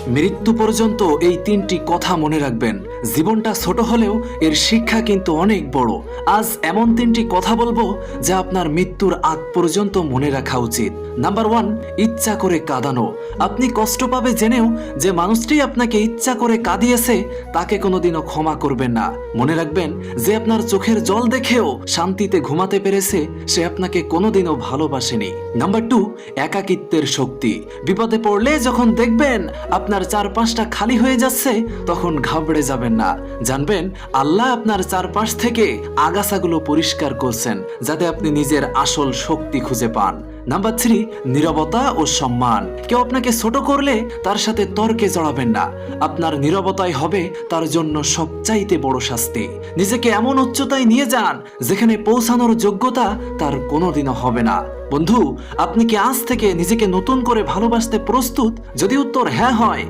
মৃত্যু পর্যন্ত এই তিনটি কথা মনে রাখবেন। জীবনটা ছোট হলেও এর শিক্ষা কিন্তু অনেক বড়। আজ এমন তিনটি কথা বলবো যা আপনার মৃত্যুর আগ পর্যন্ত মনে রাখা উচিত। নাম্বার 1, ইচ্ছা করে কাঁদানো। আপনি কষ্ট পাবে জেনেও যে মানুষটি আপনাকে ইচ্ছা করে কাঁদিয়েছে তাকে কোনোদিনও ক্ষমা করবেন না। মনে রাখবেন, যে আপনার চোখের জল দেখেও শান্তিতে ঘুমাতে পেরেছে সে আপনাকে কোনোদিনও ভালোবাসেনি। নাম্বার 2, একাকিত্বের শক্তি। বিপদে পড়লে যখন দেখবেন আপনার চারপাশটা খালি হয়ে যাচ্ছে তখন ঘাবড়ে যাবেন না। জানবেন আল্লাহ আপনার চারপাশ থেকে আগাছাগুলো পরিষ্কার করছেন যাতে আপনি নিজের আসল শক্তি খুঁজে পান। নাম্বার 3, নীরবতা ও সম্মান। কেউ আপনাকে ছোট করলে তার সাথে তর্কে জড়াবেন না। আপনার নীরবতাই হবে তার জন্য সবচাইতে বড় শাস্তি। নিজেকে এমন উচ্চতায় নিয়ে যান যেখানে পৌঁছানোর যোগ্যতা তার কোনোদিনও হবে না। বন্ধু, আপনি কি আজ থেকে নিজেকে নতুন করে ভালোবাসতে প্রস্তুত? যদি উত্তর হ্যাঁ হয়